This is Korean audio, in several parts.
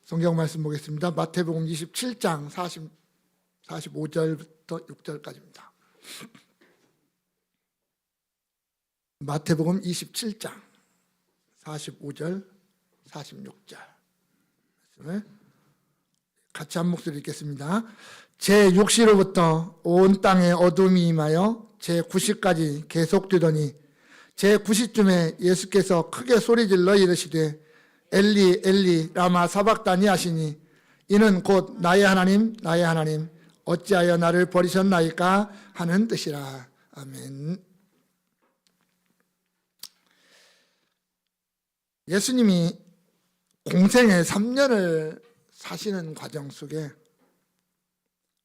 성경 말씀 보겠습니다. 마태복음 27장 45절부터 6절까지입니다. 마태복음 27장 45절 46절 말씀을 같이 한 목소리 읽겠습니다. 제6시로부터 온 땅에 어둠이 임하여 제9시까지 계속되더니 제9시쯤에 예수께서 크게 소리질러 이르시되 엘리 엘리 라마 사박다니 하시니 이는 곧 나의 하나님 나의 하나님 어찌하여 나를 버리셨나이까 하는 뜻이라. 아멘. 예수님이 공생의 3년을 사시는 과정 속에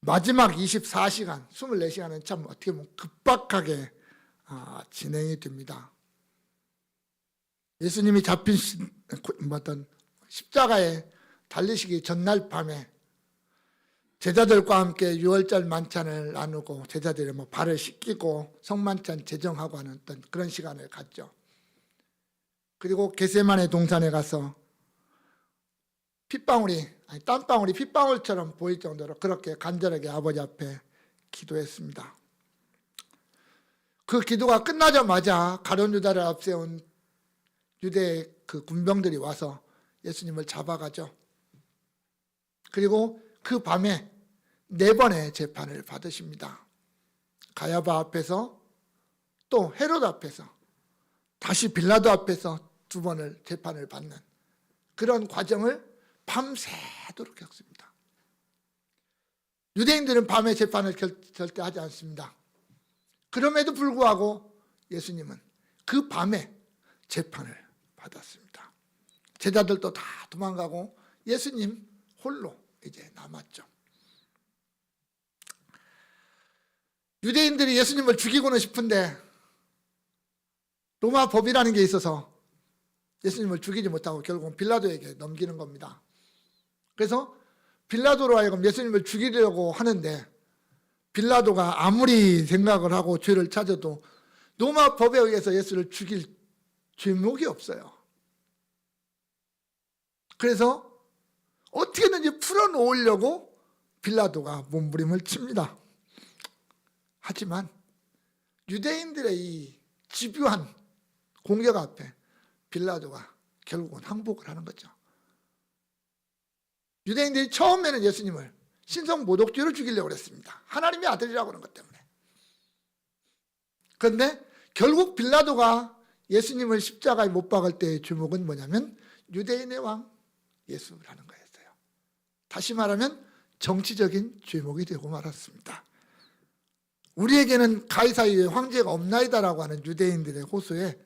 마지막 24시간, 24시간은 참 어떻게 보면 급박하게 진행이 됩니다. 예수님이 잡힌 십자가에 달리시기 전날 밤에 제자들과 함께 유월절 만찬을 나누고 제자들의 발을 씻기고 성만찬 제정하고 하는 어떤 그런 시간을 갖죠. 그리고 겟세마네 동산에 가서 땀방울이 핏방울처럼 보일 정도로 그렇게 간절하게 아버지 앞에 기도했습니다. 그 기도가 끝나자마자 가룟 유다를 앞세운 유대의 그 군병들이 와서 예수님을 잡아가죠. 그리고 그 밤에 4번의 재판을 받으십니다. 가야바 앞에서 또 헤롯 앞에서 다시 빌라도 앞에서 2번을 재판을 받는 그런 과정을 밤새도록 겪습니다. 유대인들은 밤에 재판을 절대 하지 않습니다. 그럼에도 불구하고 예수님은 그 밤에 재판을 받았습니다. 제자들도 다 도망가고 예수님 홀로 이제 남았죠. 유대인들이 예수님을 죽이고는 싶은데 로마 법이라는 게 있어서 예수님을 죽이지 못하고 결국은 빌라도에게 넘기는 겁니다. 그래서 빌라도로 하여금 예수님을 죽이려고 하는데 빌라도가 아무리 생각을 하고 죄를 찾아도 로마 법에 의해서 예수를 죽일 죄목이 없어요. 그래서 어떻게든지 풀어놓으려고 빌라도가 몸부림을 칩니다. 하지만 유대인들의 이 집요한 공격 앞에 빌라도가 결국은 항복을 하는 거죠. 유대인들이 처음에는 예수님을 신성모독죄로 죽이려고 했습니다. 하나님의 아들이라고 하는 것 때문에. 그런데 결국 빌라도가 예수님을 십자가에 못 박을 때의 주목은 뭐냐면 유대인의 왕 예수라는 거였어요. 다시 말하면 정치적인 죄목이 되고 말았습니다. 우리에게는 가이사르의 황제가 없나이다라고 하는 유대인들의 호소에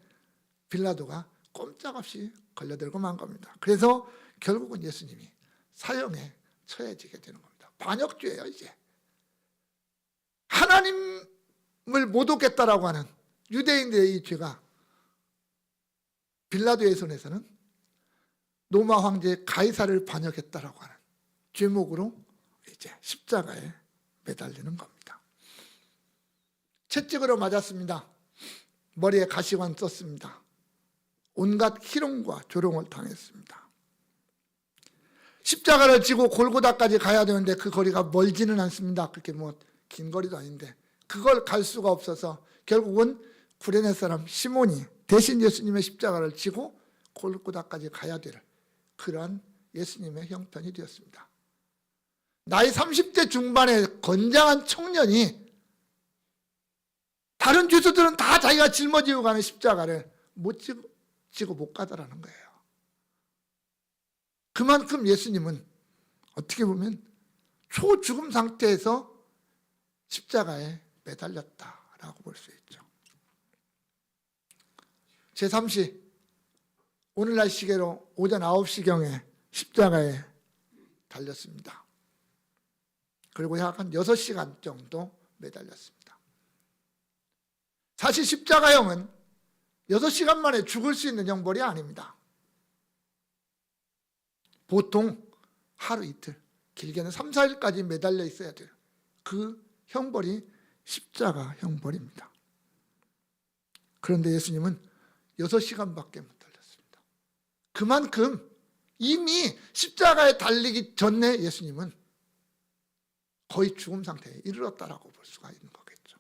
빌라도가 꼼짝없이 걸려들고 만 겁니다. 그래서 결국은 예수님이 사형에 처해지게 되는 겁니다. 반역죄예요. 이제 하나님을 모독했다라고 하는 유대인들의 이 죄가 빌라도의 손에서는 로마 황제 가이사를 반역했다라고 하는 죄목으로 이제 십자가에 매달리는 겁니다. 채찍으로 맞았습니다. 머리에 가시관 썼습니다. 온갖 희롱과 조롱을 당했습니다. 십자가를 지고 골고다까지 가야 되는데 그 거리가 멀지는 않습니다. 그렇게 긴 거리도 아닌데 그걸 갈 수가 없어서 결국은 구레네 사람 시몬이 대신 예수님의 십자가를 지고 골고다까지 가야 될 그러한 예수님의 형편이 되었습니다. 나이 30대 중반의 건장한 청년이 다른 죄수들은 다 자기가 짊어지고 가는 십자가를 못 지고 못 가더라는 거예요. 그만큼 예수님은 어떻게 보면 초죽음 상태에서 십자가에 매달렸다라고 볼 수 있죠. 제3시 오늘날 시계로 오전 9시경에 십자가에 달렸습니다. 그리고 약 한 6시간 정도 매달렸습니다. 사실 십자가형은 6시간 만에 죽을 수 있는 형벌이 아닙니다. 보통 하루 이틀, 길게는 3, 4일까지 매달려 있어야 돼요. 그 형벌이 십자가 형벌입니다. 그런데 예수님은 6시간밖에 못 달렸습니다. 그만큼 이미 십자가에 달리기 전에 예수님은 거의 죽음 상태에 이르렀다라고 볼 수가 있는 거겠죠.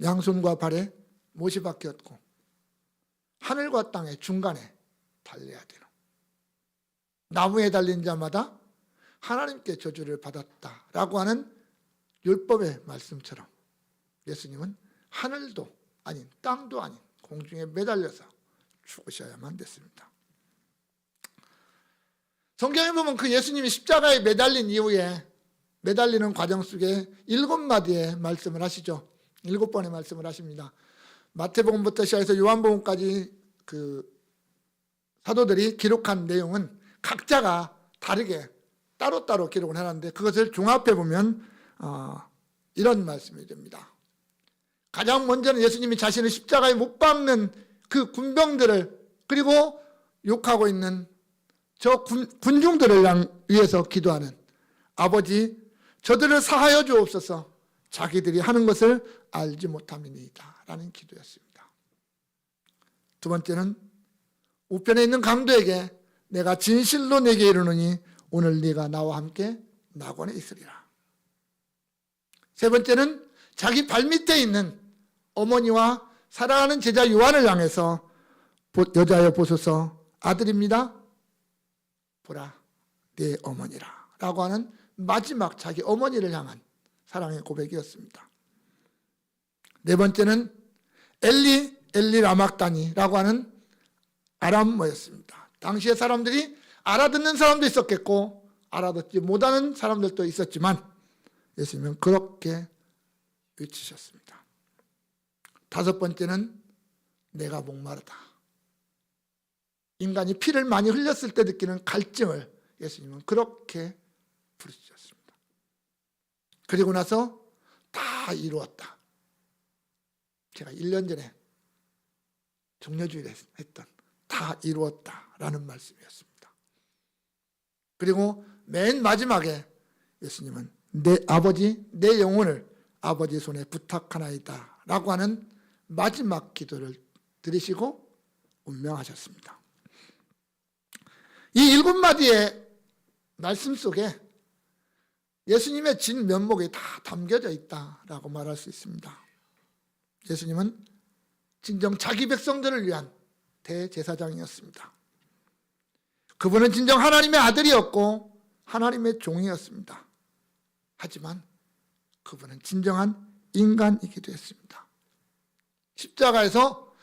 양손과 발에 못이 박혔고 하늘과 땅의 중간에 달려야 되는, 나무에 달린 자마다 하나님께 저주를 받았다라고 하는 율법의 말씀처럼 예수님은 하늘도 아닌 땅도 아닌 공중에 매달려서 죽으셔야만 됐습니다. 성경에 보면 그 예수님이 십자가에 매달린 이후에 매달리는 과정 속에 7마디의 말씀을 하시죠. 7번의 말씀을 하십니다. 마태복음부터 시작해서 요한복음까지 그 사도들이 기록한 내용은 각자가 다르게 따로따로 기록을 해놨는데 그것을 종합해 보면 이런 말씀이 됩니다. 가장 먼저는 예수님이 자신을 십자가에 못 박는 그 군병들을, 그리고 욕하고 있는 저 군중들을 위해서 기도하는, 아버지 저들을 사하여 주옵소서, 자기들이 하는 것을 알지 못함이니이다 라는 기도였습니다. 두 번째는 우편에 있는 강도에게 내가 진실로 내게 이르노니 오늘 네가 나와 함께 낙원에 있으리라. 세 번째는 자기 발밑에 있는 어머니와 사랑하는 제자 요한을 향해서 여자여 보소서 아들입니다. 보라 네 어머니라 라고 하는 마지막 자기 어머니를 향한 사랑의 고백이었습니다. 네 번째는 엘리 엘리 라막다니라고 하는 아람어였습니다. 당시의 사람들이 알아듣는 사람도 있었겠고 알아듣지 못하는 사람들도 있었지만 예수님은 그렇게 외치셨습니다. 다섯 번째는 내가 목마르다. 인간이 피를 많이 흘렸을 때 느끼는 갈증을 예수님은 그렇게 부르셨습니다. 그리고 나서 다 이루었다. 제가 1년 전에 종려주일에 했던 다 이루었다라는 말씀이었습니다. 그리고 맨 마지막에 예수님은 내 아버지, 내 영혼을 아버지 손에 부탁하나이다 라고 하는 마지막 기도를 드리시고 운명하셨습니다. 이 7마디의 말씀 속에 예수님의 진면목이 다 담겨져 있다라고 말할 수 있습니다. 예수님은 진정 자기 백성들을 위한 대제사장이었습니다. 그분은 진정 하나님의 아들이었고 하나님의 종이었습니다. 하지만 그분은 진정한 인간이기도 했습니다. 십자가에서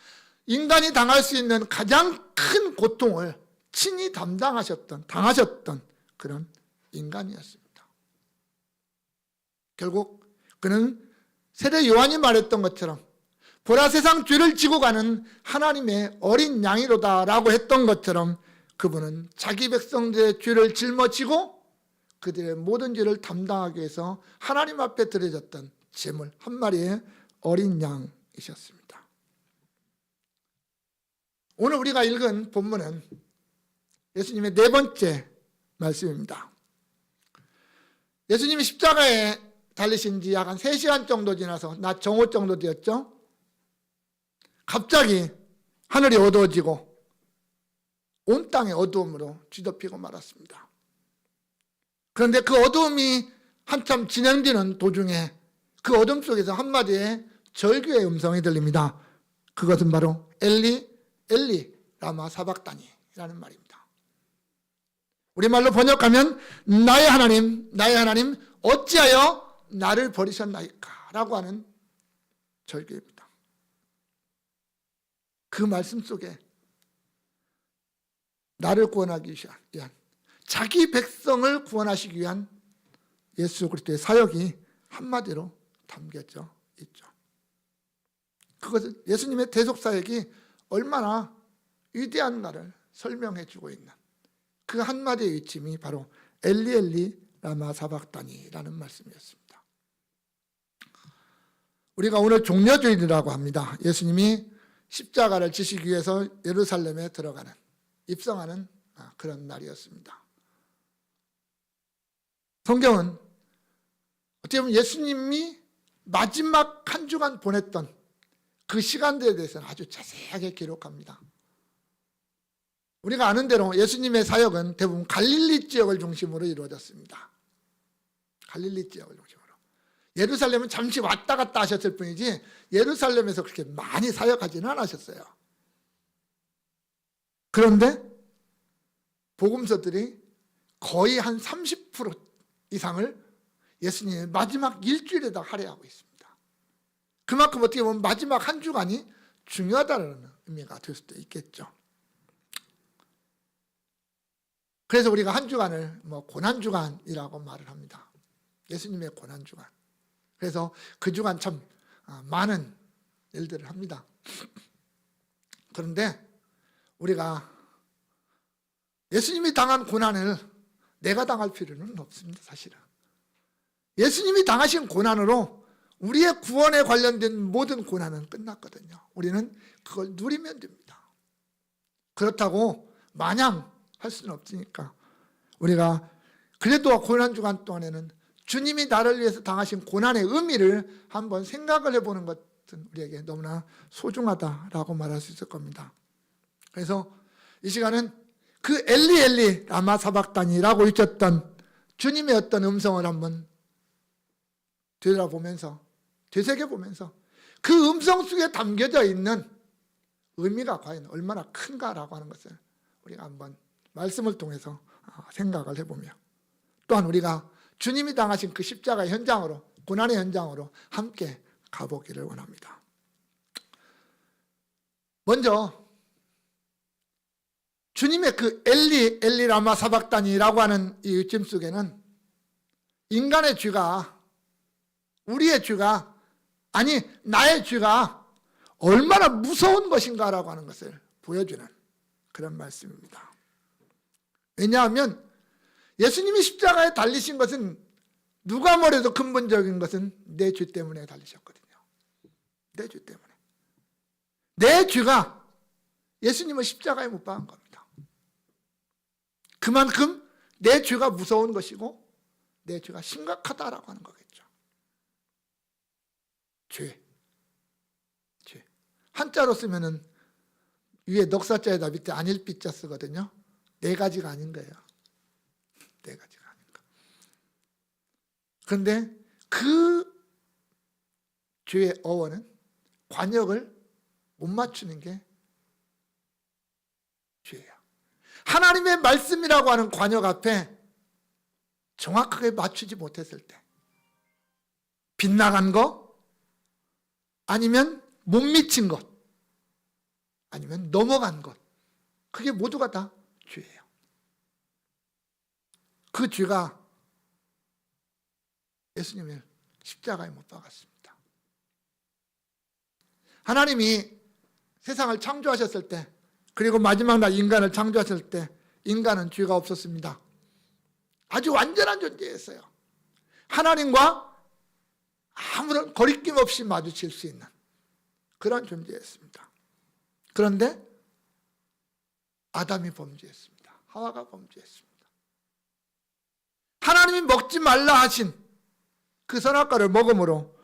인간이 당할 수 있는 가장 큰 고통을 친히 당하셨던 그런 인간이었습니다. 결국 그는 세례 요한이 말했던 것처럼 보라 세상 죄를 지고 가는 하나님의 어린 양이로다 라고 했던 것처럼 그분은 자기 백성들의 죄를 짊어지고 그들의 모든 죄를 담당하기 위해서 하나님 앞에 드려졌던 제물 한 마리의 어린 양이셨습니다. 오늘 우리가 읽은 본문은 예수님의 네 번째 말씀입니다. 예수님이 십자가에 달리신 지 약 한 3시간 정도 지나서 낮 정오 정도 되었죠. 갑자기 하늘이 어두워지고 온 땅의 어두움으로 뒤덮이고 말았습니다. 그런데 그 어두움이 한참 진행되는 도중에 그 어둠 속에서 한마디의 절규의 음성이 들립니다. 그것은 바로 엘리 엘리 라마 사박다니라는 말입니다. 우리말로 번역하면 나의 하나님 어찌하여 나를 버리셨나이까 라고 하는 절규입니다. 그 말씀 속에 나를 구원하기 위한, 자기 백성을 구원하시기 위한 예수 그리스도의 사역이 한마디로 담겨져 있죠. 그것은 예수님의 대속사역이 얼마나 위대한가를 설명해 주고 있는 그 한마디의 외침이 바로 엘리 엘리 라마 사박다니라는 말씀이었습니다. 우리가 오늘 종려주일이라고 합니다. 예수님이 십자가를 지시기 위해서 예루살렘에 들어가는, 입성하는 그런 날이었습니다. 성경은 어떻게 보면 예수님이 마지막 한 주간 보냈던 그 시간들에 대해서는 아주 자세하게 기록합니다. 우리가 아는 대로 예수님의 사역은 대부분 갈릴리 지역을 중심으로 이루어졌습니다. 갈릴리 지역을 중심으로. 예루살렘은 잠시 왔다 갔다 하셨을 뿐이지 예루살렘에서 그렇게 많이 사역하지는 않으셨어요. 그런데 복음서들이 거의 한 30% 이상을 예수님의 마지막 일주일에다 할애하고 있습니다. 그만큼 어떻게 보면 마지막 한 주간이 중요하다는 의미가 될 수도 있겠죠. 그래서 우리가 한 주간을 고난주간이라고 말을 합니다. 예수님의 고난주간. 그래서 그 주간 참 많은 일들을 합니다. 그런데 우리가 예수님이 당한 고난을 내가 당할 필요는 없습니다. 사실은 예수님이 당하신 고난으로 우리의 구원에 관련된 모든 고난은 끝났거든요. 우리는 그걸 누리면 됩니다. 그렇다고 마냥 할 수는 없으니까 우리가 그래도 고난주간 동안에는 주님이 나를 위해서 당하신 고난의 의미를 한번 생각을 해보는 것은 우리에게 너무나 소중하다라고 말할 수 있을 겁니다. 그래서 이 시간은 그 엘리 엘리 라마 사박다니라고 외쳤던 주님의 어떤 음성을 한번 되돌아보면서 되새겨보면서 그 음성 속에 담겨져 있는 의미가 과연 얼마나 큰가라고 하는 것을 우리가 한번 말씀을 통해서 생각을 해보며 또한 우리가 주님이 당하신 그 십자가의 현장으로 고난의 현장으로 함께 가보기를 원합니다. 먼저 주님의 그 엘리 엘리 라마 사박다니라고 하는 이 외침 속에는 인간의 죄가 우리의 죄가 아니 나의 죄가 얼마나 무서운 것인가라고 하는 것을 보여주는 그런 말씀입니다. 왜냐하면 예수님이 십자가에 달리신 것은 누가 뭐래도 근본적인 것은 내 죄 때문에 달리셨거든요. 내 죄 때문에. 내 죄가 예수님을 십자가에 못 박은 겁니다. 그만큼 내 죄가 무서운 것이고 내 죄가 심각하다라고 하는 거겠죠. 죄. 한자로 쓰면은 위에 넉사자에다 밑에 안일비자 쓰거든요. 네 가지가 아닌 거예요. 네 가지가 아닌 거. 그런데 그 죄의 어원은 관역을 못 맞추는 게 죄예요. 하나님의 말씀이라고 하는 관역 앞에 정확하게 맞추지 못했을 때 빗나간 거 아니면 못 미친 것 아니면 넘어간 것 그게 모두가 다 죄예요. 그 죄가 예수님을 십자가에 못 박았습니다. 하나님이 세상을 창조하셨을 때 그리고 마지막 날 인간을 창조하셨을 때 인간은 죄가 없었습니다. 아주 완전한 존재였어요. 하나님과 아무런 거리낌 없이 마주칠 수 있는 그런 존재였습니다. 그런데 아담이 범죄했습니다. 하와가 범죄했습니다. 하나님이 먹지 말라 하신 그 선악과를 먹음으로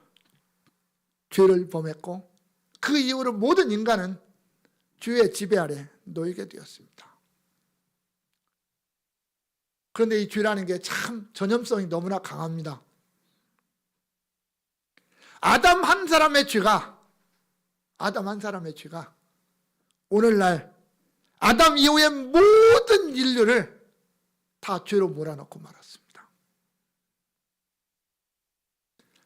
죄를 범했고 그 이후로 모든 인간은 죄의 지배 아래 놓이게 되었습니다. 그런데 이 죄라는 게 참 전염성이 너무나 강합니다. 아담 한 사람의 죄가 오늘날 아담 이후의 모든 인류를 다 죄로 몰아넣고 말았습니다.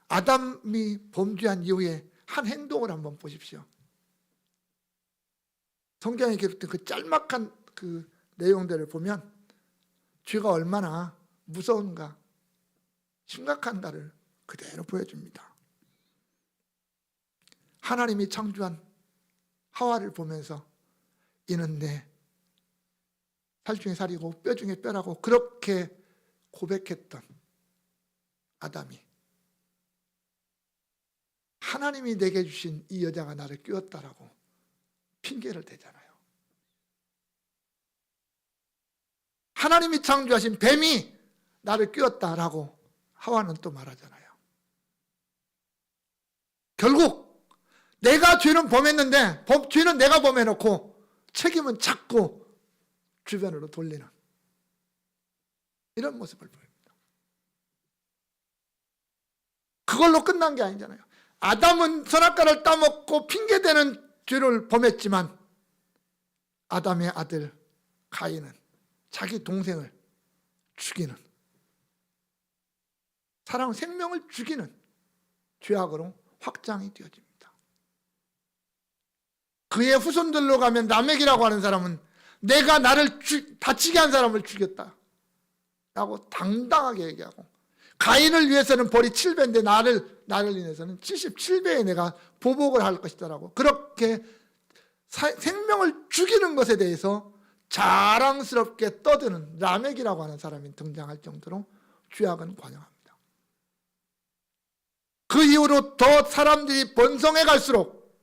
아담이 범죄한 이후에 한 행동을 한번 보십시오. 성경에 기록된 그 짤막한 그 내용들을 보면 죄가 얼마나 무서운가, 심각한가를 그대로 보여줍니다. 하나님이 창조한 하와를 보면서 이는 내 살 중에 살이고 뼈 중에 뼈라고 그렇게 고백했던 아담이 하나님이 내게 주신 이 여자가 나를 끼웠다라고 핑계를 대잖아요. 하나님이 창조하신 뱀이 나를 끼웠다라고 하와는 또 말하잖아요. 결국 내가 죄는 범했는데 죄는 내가 범해놓고 책임은 자꾸 주변으로 돌리는 이런 모습을 보입니다. 그걸로 끝난 게 아니잖아요. 아담은 선악과를 따먹고 핑계대는 죄를 범했지만 아담의 아들 가인은 자기 동생을 죽이는, 사람 생명을 죽이는 죄악으로 확장이 되어집니다. 그의 후손들로 가면 라멕이라고 하는 사람은 내가 나를 다치게 한 사람을 죽였다 라고 당당하게 얘기하고, 가인을 위해서는 벌이 7배인데 나를 인해서는 77배에 내가 보복을 할 것이다 라고, 그렇게 생명을 죽이는 것에 대해서 자랑스럽게 떠드는 라멕이라고 하는 사람이 등장할 정도로 죄악은 관영합니다. 그 이후로 더 사람들이 번성해 갈수록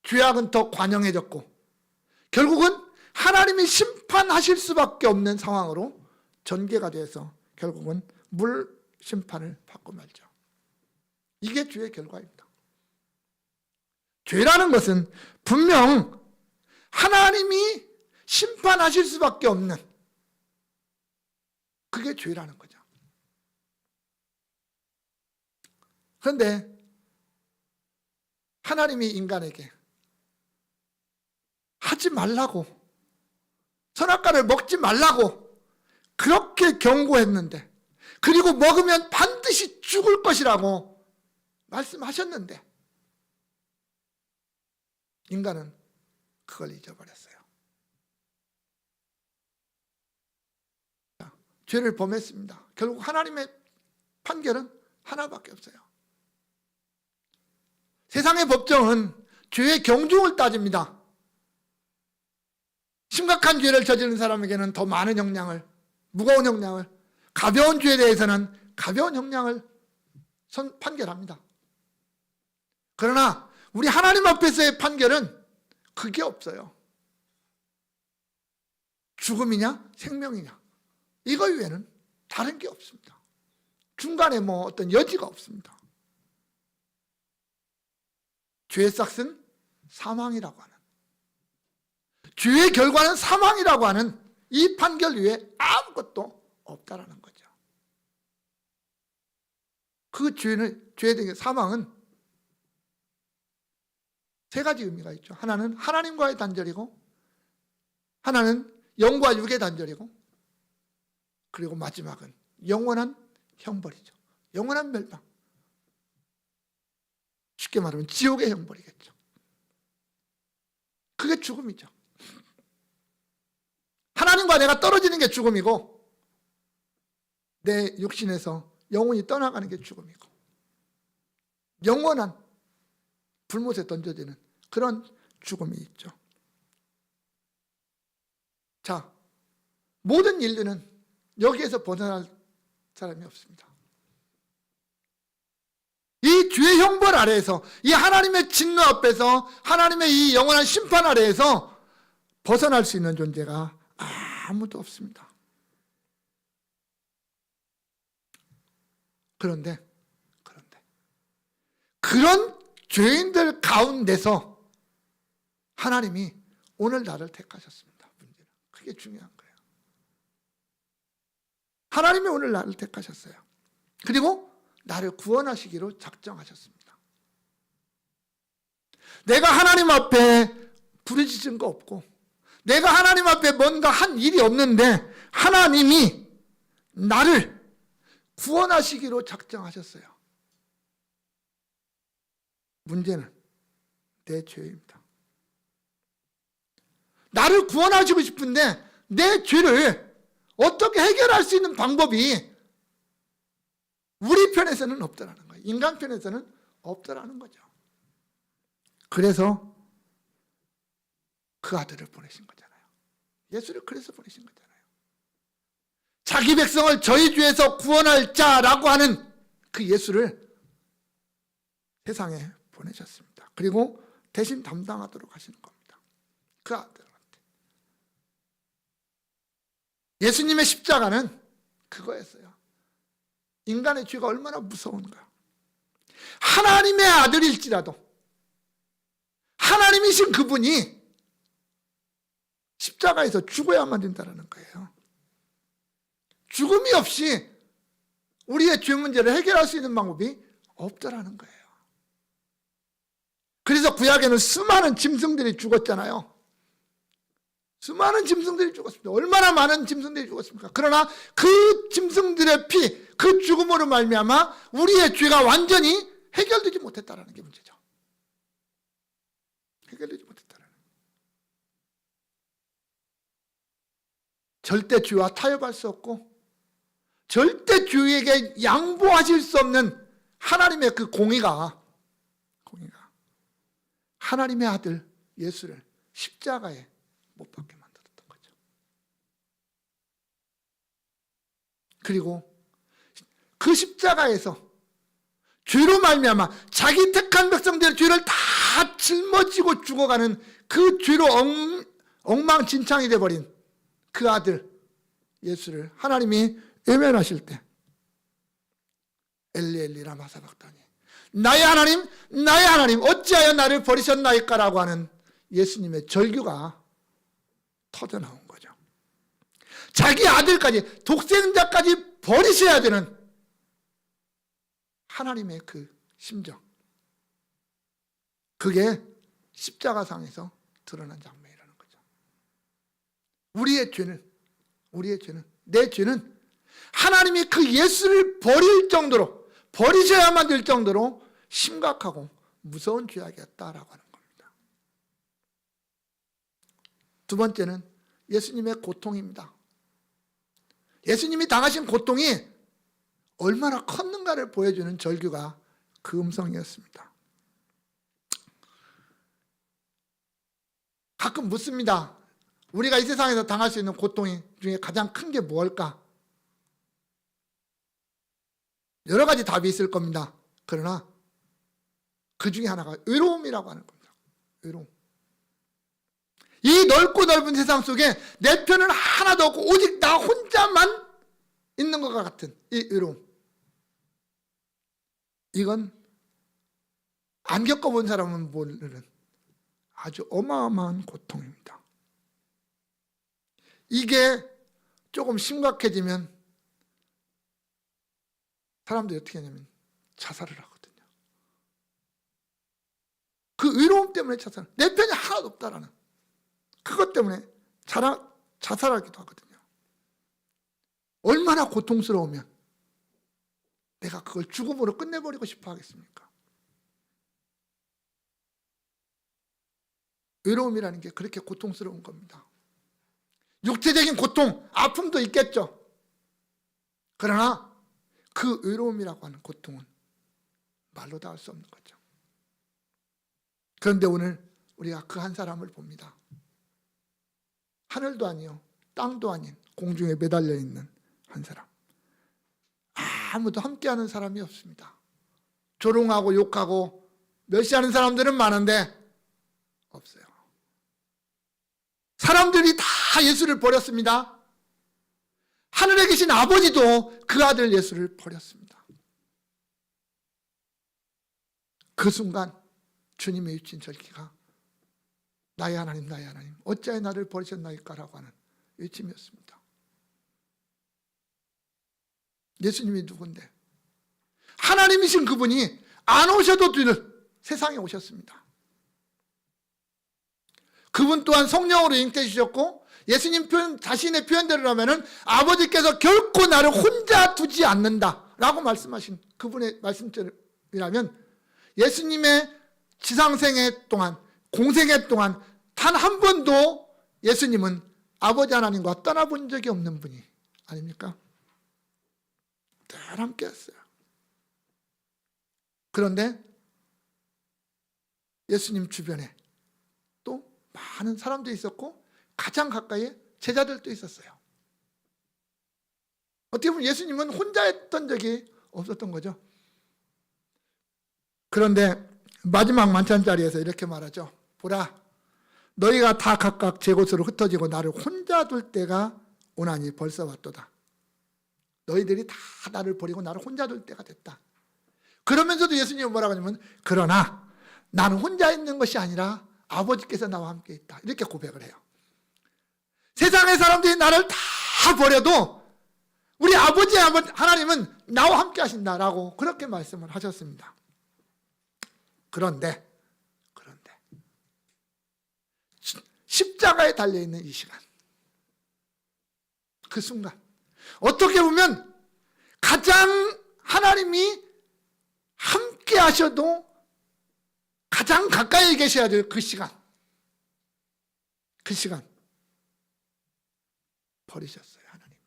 죄악은 더 관영해졌고, 결국은 하나님이 심판하실 수밖에 없는 상황으로 전개가 돼서 결국은 물 심판을 받고 말죠. 이게 죄의 결과입니다. 죄라는 것은 분명 하나님이 심판하실 수밖에 없는, 그게 죄라는 거죠. 그런데 하나님이 인간에게 하지 말라고, 선악과를 먹지 말라고 그렇게 경고했는데, 그리고 먹으면 반드시 죽을 것이라고 말씀하셨는데 인간은 그걸 잊어버렸어요. 죄를 범했습니다. 결국 하나님의 판결은 하나밖에 없어요. 세상의 법정은 죄의 경중을 따집니다. 심각한 죄를 저지른 사람에게는 더 많은 형량을, 무거운 형량을, 가벼운 죄에 대해서는 가벼운 형량을 판결합니다. 그러나 우리 하나님 앞에서의 판결은 그게 없어요. 죽음이냐 생명이냐, 이거 외에는 다른 게 없습니다. 중간에 어떤 여지가 없습니다. 죄의 싹은 사망이라고 하는, 죄의 결과는 사망이라고 하는 이 판결 위에 아무것도 없다라는 거죠. 그 죄에 대한 사망은 세 가지 의미가 있죠. 하나는 하나님과의 단절이고, 하나는 영과 육의 단절이고, 그리고 마지막은 영원한 형벌이죠. 영원한 멸망. 쉽게 말하면 지옥의 형벌이겠죠. 그게 죽음이죠. 하나님과 내가 떨어지는 게 죽음이고, 내 육신에서 영혼이 떠나가는 게 죽음이고, 영원한 불못에 던져지는 그런 죽음이 있죠. 자, 모든 인류는 여기에서 벗어날 사람이 없습니다. 이 죄의 형벌 아래에서, 이 하나님의 진노 앞에서, 하나님의 이 영원한 심판 아래에서 벗어날 수 있는 존재가 아무도 없습니다. 그런데 그런 죄인들 가운데서 하나님이 오늘 나를 택하셨습니다. 문제는 그게 중요한 거예요. 하나님이 오늘 나를 택하셨어요. 그리고 나를 구원하시기로 작정하셨습니다. 내가 하나님 앞에 부르짖은 거 없고, 내가 하나님 앞에 뭔가 한 일이 없는데 하나님이 나를 구원하시기로 작정하셨어요. 문제는 내 죄입니다. 나를 구원하시고 싶은데 내 죄를 어떻게 해결할 수 있는 방법이 우리 편에서는 없더라는 거예요. 인간 편에서는 없더라는 거죠. 그래서 그 아들을 보내신 거잖아요. 예수를 그래서 보내신 거잖아요. 자기 백성을 저희 죄에서 구원할 자라고 하는 그 예수를 세상에 보내셨습니다. 그리고 대신 담당하도록 하시는 겁니다. 그 아들한테. 예수님의 십자가는 그거였어요. 인간의 죄가 얼마나 무서운가. 하나님의 아들일지라도 하나님이신 그분이 십자가에서 죽어야만 된다는 거예요. 죽음이 없이 우리의 죄 문제를 해결할 수 있는 방법이 없더라는 거예요. 그래서 구약에는 수많은 짐승들이 죽었잖아요. 수많은 짐승들이 죽었습니다. 얼마나 많은 짐승들이 죽었습니까? 그러나 그 짐승들의 피, 그 죽음으로 말미암아 우리의 죄가 완전히 해결되지 못했다는 게 문제죠. 해결되지 못했다는. 절대 죄와 타협할 수 없고 절대 죄에게 양보하실 수 없는 하나님의 그 공의가 하나님의 아들 예수를 십자가에 못 박게 만들었던 거죠. 그리고 그 십자가에서 죄로 말미암아 자기 택한 백성들의 죄를 다 짊어지고 죽어가는 그 죄로 엉망진창이 되어버린 그 아들 예수를 하나님이 외면하실 때 엘리 엘리 라마 사박다니 나의 하나님 어찌하여 나를 버리셨나이까라고 하는 예수님의 절규가 터져나온 거죠. 자기 아들까지 독생자까지 버리셔야 되는 하나님의 그 심정, 그게 십자가상에서 드러난 장면이라는 거죠. 우리의 죄는 내 죄는 하나님이 그 예수를 버릴 정도로, 버리셔야만 될 정도로 심각하고 무서운 죄악이었다라고 하는 겁니다. 두 번째는 예수님의 고통입니다. 예수님이 당하신 고통이 얼마나 컸는가를 보여주는 절규가 그 음성이었습니다. 가끔 묻습니다. 우리가 이 세상에서 당할 수 있는 고통 중에 가장 큰 게 뭘까? 여러 가지 답이 있을 겁니다. 그러나 그 중에 하나가 외로움이라고 하는 겁니다. 외로움. 이 넓고 넓은 세상 속에 내 편은 하나도 없고 오직 나 혼자만 있는 것과 같은 이 외로움. 이건 안 겪어본 사람은 모르는 아주 어마어마한 고통입니다. 이게 조금 심각해지면 사람들이 어떻게 하냐면 자살을 하거든요. 그 외로움 때문에 내 편이 하나도 없다라는 그것 때문에 자살하기도 하거든요. 얼마나 고통스러우면 내가 그걸 죽음으로 끝내버리고 싶어 하겠습니까? 외로움이라는 게 그렇게 고통스러운 겁니다. 육체적인 고통, 아픔도 있겠죠. 그러나 그 외로움이라고 하는 고통은 말로 다 할 수 없는 거죠. 그런데 오늘 우리가 그 한 사람을 봅니다. 하늘도 아니요, 땅도 아닌 공중에 매달려 있는 한 사람. 아무도 함께하는 사람이 없습니다. 조롱하고 욕하고 멸시하는 사람들은 많은데 없어요. 사람들이 다 예수를 버렸습니다. 하늘에 계신 아버지도 그 아들 예수를 버렸습니다. 그 순간 주님의 외친 절기가 나의 하나님 어찌하여 나를 버리셨나이까라고 하는 외침이었습니다. 예수님이 누군데? 하나님이신 그분이 안 오셔도 될 세상에 오셨습니다. 그분 또한 성령으로 잉태 주셨고 예수님 자신의 표현대로 하면은 아버지께서 결코 나를 혼자 두지 않는다라고 말씀하신 그분의 말씀대로라면 예수님의 지상생애 동안 공생애 동안 단 한 번도 예수님은 아버지 하나님과 떠나본 적이 없는 분이 아닙니까? 늘 함께 했어요. 그런데 예수님 주변에 또 많은 사람들이 있었고 가장 가까이에 제자들도 있었어요. 어떻게 보면 예수님은 혼자 했던 적이 없었던 거죠. 그런데 마지막 만찬 자리에서 이렇게 말하죠. 보라, 너희가 다 각각 제 곳으로 흩어지고 나를 혼자 둘 때가 오나니 벌써 왔도다. 너희들이 다 나를 버리고 나를 혼자 둘 때가 됐다. 그러면서도 예수님은 뭐라고 하냐면 그러나 나는 혼자 있는 것이 아니라 아버지께서 나와 함께 있다. 이렇게 고백을 해요. 세상의 사람들이 나를 다 버려도 우리 아버지 하나님은 나와 함께 하신다라고 그렇게 말씀을 하셨습니다. 그런데 십자가에 달려있는 이 시간, 그 순간, 어떻게 보면 가장 하나님이 함께 하셔도 가장 가까이 계셔야 될 그 시간 버리셨어요. 하나님이.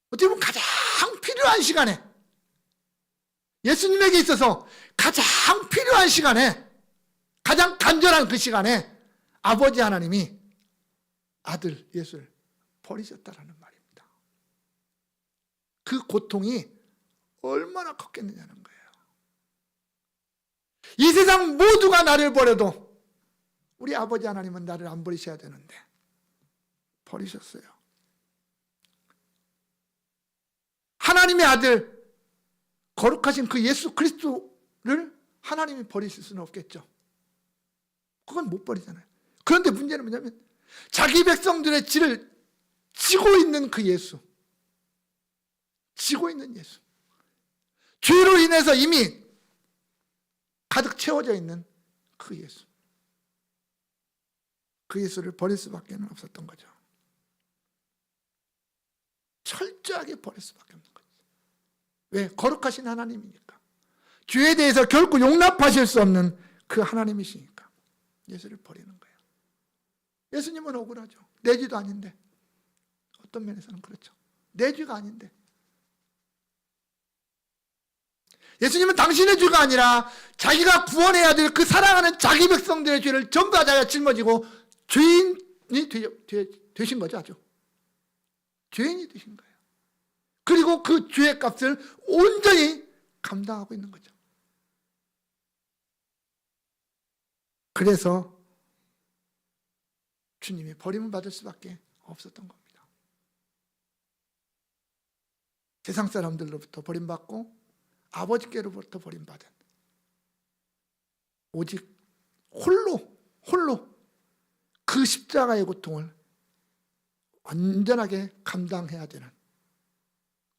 어떻게 보면 가장 필요한 시간에, 예수님에게 있어서 가장 필요한 시간에, 가장 간절한 그 시간에 아버지 하나님이 아들 예수를 버리셨다라는 말입니다. 그 고통이 얼마나 컸겠느냐는 거예요. 이 세상 모두가 나를 버려도 우리 아버지 하나님은 나를 안 버리셔야 되는데 버리셨어요. 하나님의 아들, 거룩하신 그 예수 그리스도를 하나님이 버리실 수는 없겠죠. 그건 못 버리잖아요. 그런데 문제는 뭐냐면 자기 백성들의 질을 지고 있는 그 예수, 지고 있는 예수, 죄로 인해서 이미 가득 채워져 있는 그 예수, 그 예수를 버릴 수밖에 없었던 거죠. 철저하게 버릴 수밖에 없는 거죠. 왜? 거룩하신 하나님이니까. 죄에 대해서 결코 용납하실 수 없는 그 하나님이시니까 예수를 버리는 거예요. 예수님은 억울하죠. 내 죄도 아닌데. 어떤 면에서는 그렇죠. 내 죄가 아닌데. 예수님은 당신의 죄가 아니라 자기가 구원해야 될 그 사랑하는 자기 백성들의 죄를 전부 다 자기가 짊어지고 죄인이 되신 거죠. 아주 죄인이 되신 거예요. 그리고 그 죄의 값을 온전히 감당하고 있는 거죠. 그래서 주님이 버림을 받을 수밖에 없었던 겁니다. 세상 사람들로부터 버림받고 아버지께로부터 버림받은, 오직 홀로 그 십자가의 고통을 완전하게 감당해야 되는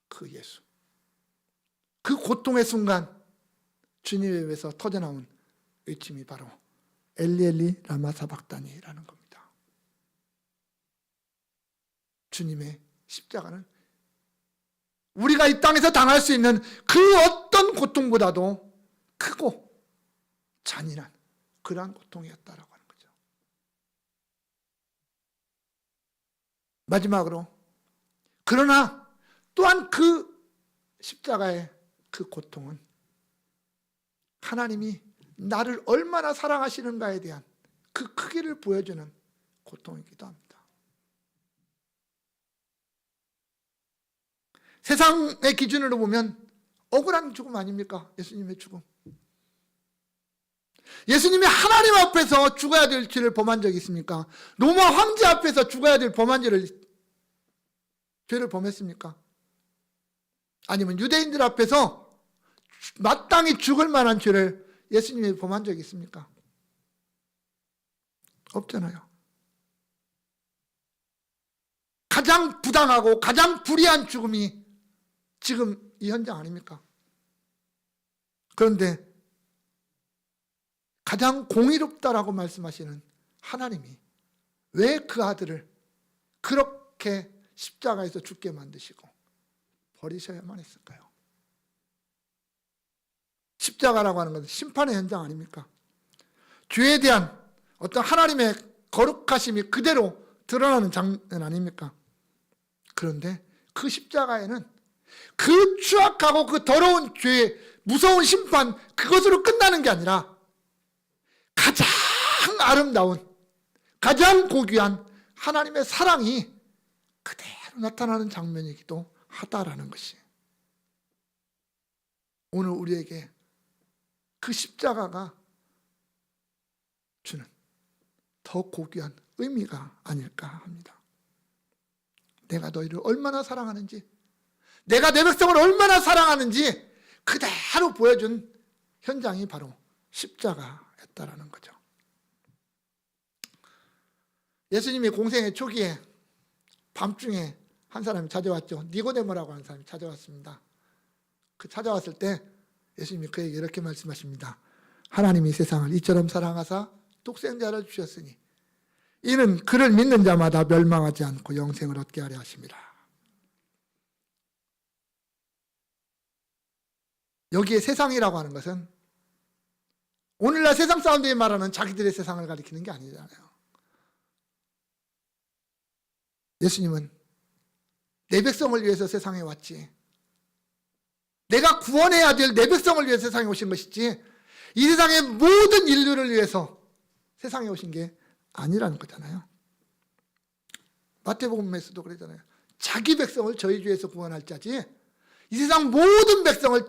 그 예수. 그 고통의 순간 주님의 입에서 터져나온 외침이 바로 엘리 엘리 라마 사박다니라는 겁니다. 주님의 십자가는 우리가 이 땅에서 당할 수 있는 그 어떤 고통보다도 크고 잔인한 그러한 고통이었다라고 하는 거죠. 마지막으로, 그러나 또한 그 십자가의 그 고통은 하나님이 나를 얼마나 사랑하시는가에 대한 그 크기를 보여주는 고통이기도 합니다. 세상의 기준으로 보면 억울한 죽음 아닙니까? 예수님의 죽음. 예수님이 하나님 앞에서 죽어야 될 죄를 범한 적이 있습니까? 로마 황제 앞에서 죽어야 될 죄를 범했습니까? 아니면 유대인들 앞에서 마땅히 죽을 만한 죄를 예수님이 범한 적이 있습니까? 없잖아요. 가장 부당하고 가장 불의한 죽음이 지금 이 현장 아닙니까? 그런데 가장 공의롭다라고 말씀하시는 하나님이 왜 그 아들을 그렇게 십자가에서 죽게 만드시고 버리셔야만 했을까요? 십자가라고 하는 것은 심판의 현장 아닙니까? 죄에 대한 어떤 하나님의 거룩하심이 그대로 드러나는 장면 아닙니까? 그런데 그 십자가에는 그 추악하고 그 더러운 죄의 무서운 심판, 그것으로 끝나는 게 아니라 가장 아름다운, 가장 고귀한 하나님의 사랑이 그대로 나타나는 장면이기도 하다라는 것이 오늘 우리에게 그 십자가가 주는 더 고귀한 의미가 아닐까 합니다. 내가 너희를 얼마나 사랑하는지, 내가 내 백성을 얼마나 사랑하는지 그대로 보여준 현장이 바로 십자가였다라는 거죠. 예수님이 공생의 초기에 밤중에 한 사람이 찾아왔죠. 니고데모라고 하는 사람이 찾아왔습니다. 그 찾아왔을 때 예수님이 그에게 이렇게 말씀하십니다. 하나님이 세상을 이처럼 사랑하사 독생자를 주셨으니 이는 그를 믿는 자마다 멸망하지 않고 영생을 얻게 하려 하심이라. 여기에 세상이라고 하는 것은 오늘날 세상 사람들이 말하는 자기들의 세상을 가리키는 게 아니잖아요. 예수님은 내 백성을 위해서 세상에 왔지, 내가 구원해야 될 내 백성을 위해서 세상에 오신 것이지 이 세상의 모든 인류를 위해서 세상에 오신 게 아니라는 거잖아요. 마태복음에서도 그러잖아요. 자기 백성을 저희 죄에서 구원할 자지 이 세상 모든 백성을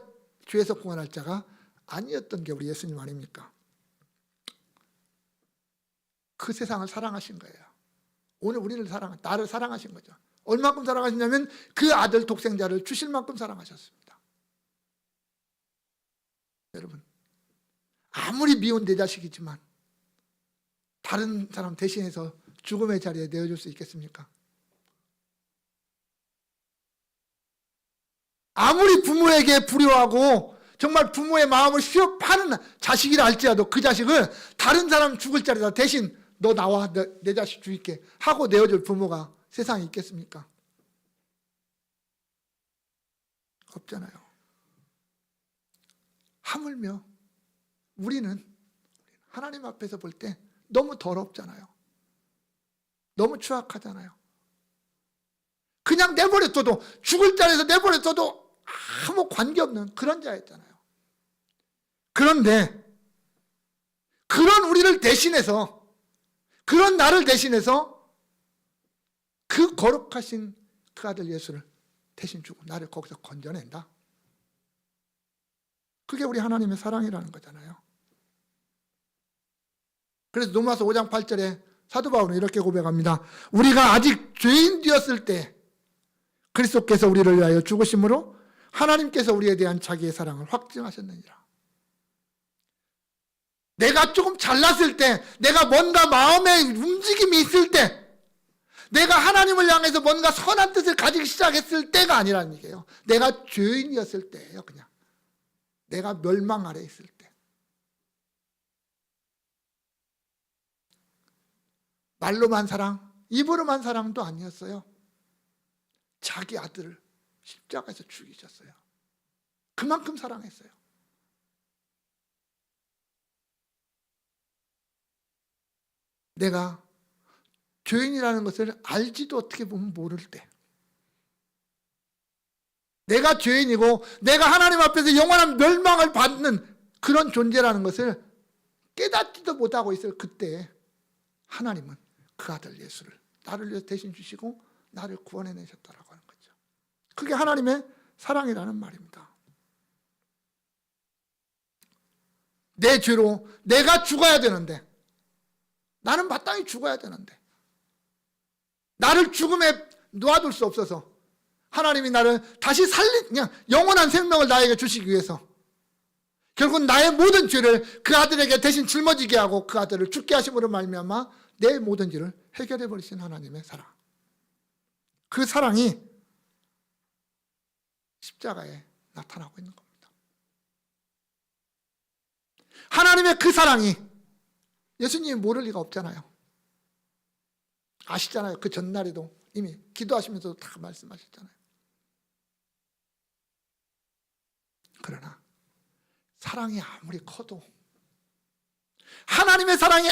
죄에서 구원할 자가 아니었던 게 우리 예수님 아닙니까? 그 세상을 사랑하신 거예요. 오늘 우리를 나를 사랑하신 거죠. 얼마큼 사랑하시냐면 그 아들 독생자를 주실 만큼 사랑하셨습니다. 여러분, 아무리 미운 내 자식이지만 다른 사람 대신해서 죽음의 자리에 내어줄 수 있겠습니까? 아무리 부모에게 불효하고 정말 부모의 마음을 휘어파는 자식이라 할지라도 그 자식을 다른 사람 죽을 자리에다 대신 너 나와, 내 자식 죽일게 하고 내어줄 부모가 세상에 있겠습니까? 없잖아요. 하물며 우리는 하나님 앞에서 볼 때 너무 더럽잖아요. 너무 추악하잖아요. 그냥 내버려둬도, 죽을 자리에서 내버려둬도 아무 관계없는 그런 자였잖아요. 그런데 그런 우리를 대신해서, 그런 나를 대신해서 그 거룩하신 그 아들 예수를 대신 주고 나를 거기서 건져낸다. 그게 우리 하나님의 사랑이라는 거잖아요. 그래서 로마서 5장 8절에 사도 바울은 이렇게 고백합니다. 우리가 아직 죄인 되었을 때 그리스도께서 우리를 위하여 죽으심으로 하나님께서 우리에 대한 자기의 사랑을 확증하셨느니라. 내가 조금 잘났을 때, 내가 뭔가 마음에 움직임이 있을 때, 내가 하나님을 향해서 뭔가 선한 뜻을 가지기 시작했을 때가 아니라는 얘기예요. 내가 죄인이었을 때예요. 그냥 내가 멸망 아래 있을 때. 말로만 사랑, 입으로만 사랑도 아니었어요. 자기 아들을 십자가에서 죽이셨어요. 그만큼 사랑했어요. 내가 죄인이라는 것을 알지도 어떻게 보면 모를 때, 내가 죄인이고 내가 하나님 앞에서 영원한 멸망을 받는 그런 존재라는 것을 깨닫지도 못하고 있을 그때에 하나님은 그 아들 예수를 나를 위해서 대신 주시고 나를 구원해내셨다라고 하는 거죠. 그게 하나님의 사랑이라는 말입니다. 내 죄로 내가 죽어야 되는데, 나는 마땅히 죽어야 되는데 나를 죽음에 놓아둘 수 없어서 하나님이 나를 다시 그냥 영원한 생명을 나에게 주시기 위해서 결국 나의 모든 죄를 그 아들에게 대신 짊어지게 하고 그 아들을 죽게 하심으로 말미암아 내 모든 죄를 해결해 버리신 하나님의 사랑, 그 사랑이 십자가에 나타나고 있는 겁니다. 하나님의 그 사랑이 예수님이 모를 리가 없잖아요. 아시잖아요. 그 전날에도 이미 기도하시면서도 다 말씀하셨잖아요. 그러나 사랑이 아무리 커도, 하나님의 사랑이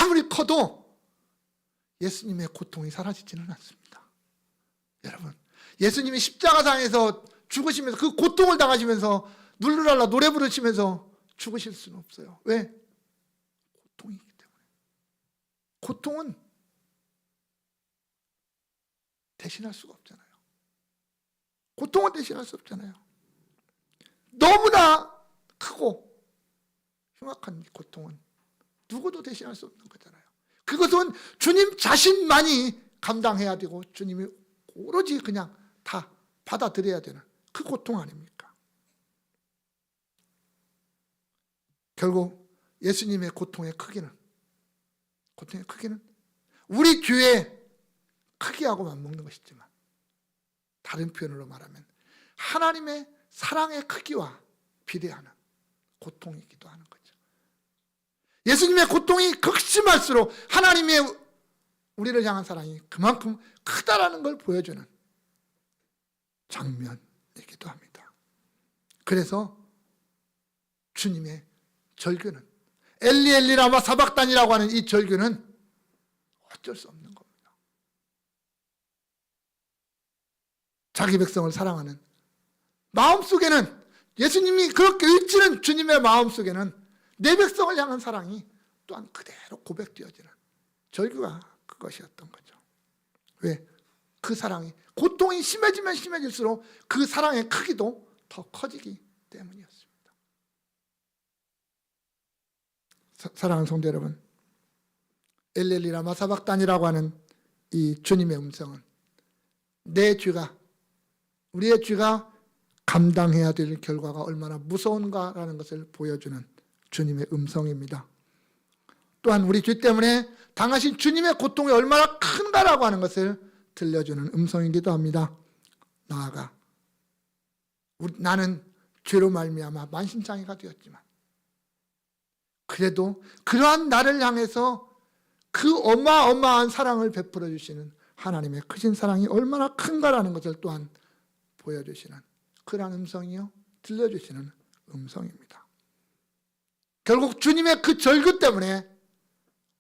아무리 커도 예수님의 고통이 사라지지는 않습니다. 여러분, 예수님이 십자가상에서 죽으시면서 그 고통을 당하시면서 룰루랄라 노래 부르시면서 죽으실 수는 없어요. 왜? 고통이기 때문에. 고통은 대신할 수가 없잖아요. 고통은 대신할 수 없잖아요. 너무나 크고 흉악한 고통은 누구도 대신할 수 없는 거잖아요. 그것은 주님 자신만이 감당해야 되고 주님이 오로지 그냥 다 받아들여야 되는 그 고통 아닙니까? 결국 예수님의 고통의 크기는 우리 교회 크기하고 맞먹는 것이지만 다른 표현으로 말하면 하나님의 사랑의 크기와 비례하는 고통이기도 하는 거죠. 예수님의 고통이 극심할수록 하나님의 우리를 향한 사랑이 그만큼 크다라는 걸 보여주는 장면이기도 합니다. 그래서 주님의 절규는 엘리 엘리 라마 사박단이라고 하는 이 절규는 어쩔 수 없는 겁니다. 자기 백성을 사랑하는 마음속에는, 예수님이 그렇게 일치는 주님의 마음속에는 내 백성을 향한 사랑이 또한 그대로 고백되어지는 절규가 그것이었던 거죠. 왜? 그 사랑이, 고통이 심해지면 심해질수록 그 사랑의 크기도 더 커지기 때문이었습니다. 사랑하는 성도 여러분, 엘렐리라 마사박단이라고 하는 이 주님의 음성은 내 죄가, 우리의 죄가 감당해야 될 결과가 얼마나 무서운가라는 것을 보여주는 주님의 음성입니다. 또한 우리 죄 때문에 당하신 주님의 고통이 얼마나 큰가라고 하는 것을 들려주는 음성이기도 합니다. 나아가 나는 죄로 말미암아 만신창이가 되었지만 그래도 그러한 나를 향해서 그 어마어마한 사랑을 베풀어 주시는 하나님의 크신 사랑이 얼마나 큰가라는 것을 또한 보여주시는 그러한 음성이요, 들려주시는 음성입니다. 결국 주님의 그 절규 때문에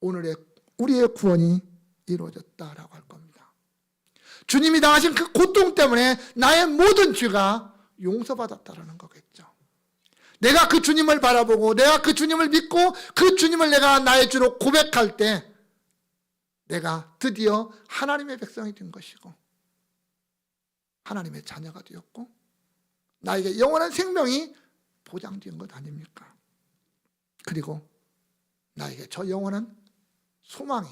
오늘의 우리의 구원이 이루어졌다라고 할 겁니다. 주님이 당하신 그 고통 때문에 나의 모든 죄가 용서받았다라는 거겠죠. 내가 그 주님을 바라보고 내가 그 주님을 믿고 그 주님을 내가 나의 주로 고백할 때 내가 드디어 하나님의 백성이 된 것이고 하나님의 자녀가 되었고 나에게 영원한 생명이 보장된 것 아닙니까? 그리고 나에게 저 영원한 소망이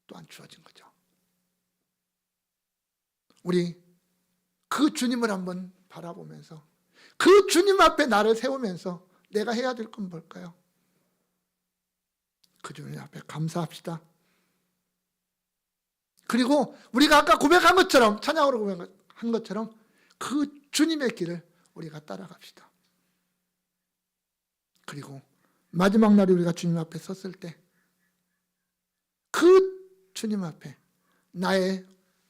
또한 주어진 거죠. 우리 그 주님을 한번 바라보면서 그 주님 앞에 나를 세우면서 내가 해야 될 건 뭘까요? 그 주님 앞에 감사합시다. 그리고 우리가 아까 고백한 것처럼, 찬양으로 고백한 것처럼 그 주님의 길을 우리가 따라갑시다. 그리고 마지막 날에 우리가 주님 앞에 섰을 때 그 주님 앞에 나의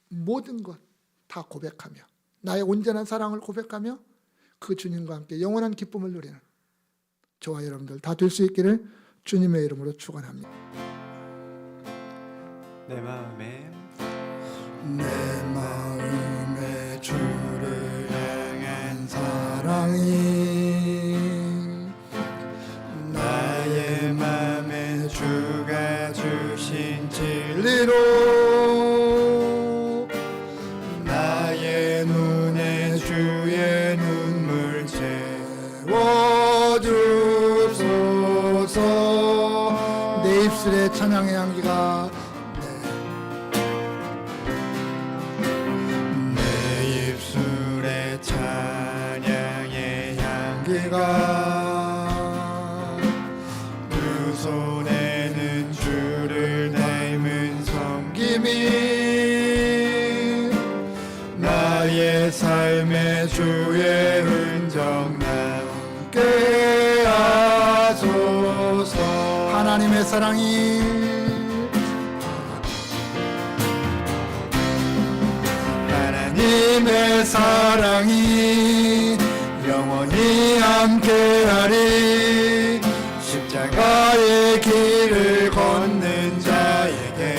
모든 것 다 고백하며 나의 온전한 사랑을 고백하며 그 주님과 함께 영원한 기쁨을 누리는 저와 여러분들 다 될 수 있기를 주님의 이름으로 축원합니다. 내 마음에 주를 향한 사랑이 나의 마음에 주가 주신 진리로 나의 눈에 주의 눈물 채워주소서. 내 입술에 찬양의 향기가 내 입술에 찬양의 향기가 두 손에는 주를 닮은 섬김이 나의 삶의 주의 흔적 남게 하소서. 하나님의 사랑이 하나님의 사랑이 영원히 함께하리. 십자가의 길을 걷는 자에게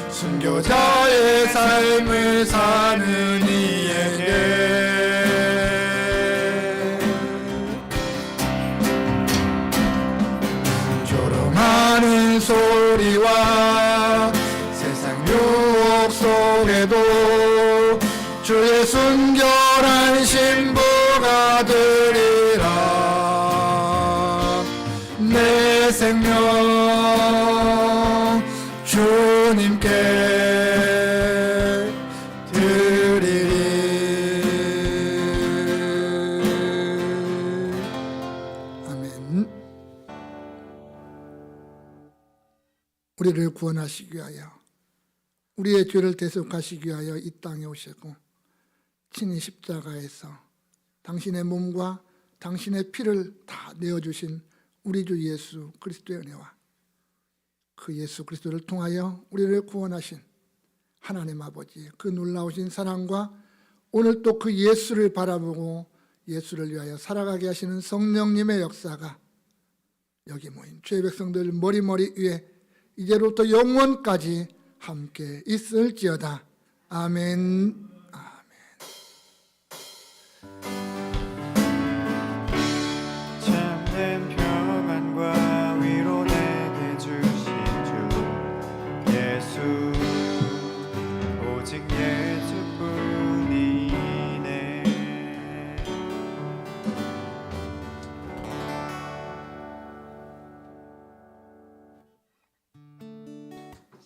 순교자의 삶을 사는 이에게 조롱하는 소리와 세상 유혹 속에도 주의 순결한 신부가 되리라. 내 생명 주님께 드리리. 아멘. 구원하시기 위하여 우리의 죄를 대속하시기 위하여 이 땅에 오셨고 친히 십자가에서 당신의 몸과 당신의 피를 다 내어주신 우리 주 예수 그리스도의 은혜와 그 예수 그리스도를 통하여 우리를 구원하신 하나님 아버지의 그 놀라우신 사랑과 오늘 또 그 예수를 바라보고 예수를 위하여 살아가게 하시는 성령님의 역사가 여기 모인 죄의 백성들 머리머리 위에 이제로부터 영원까지 함께 있을지어다. 아멘.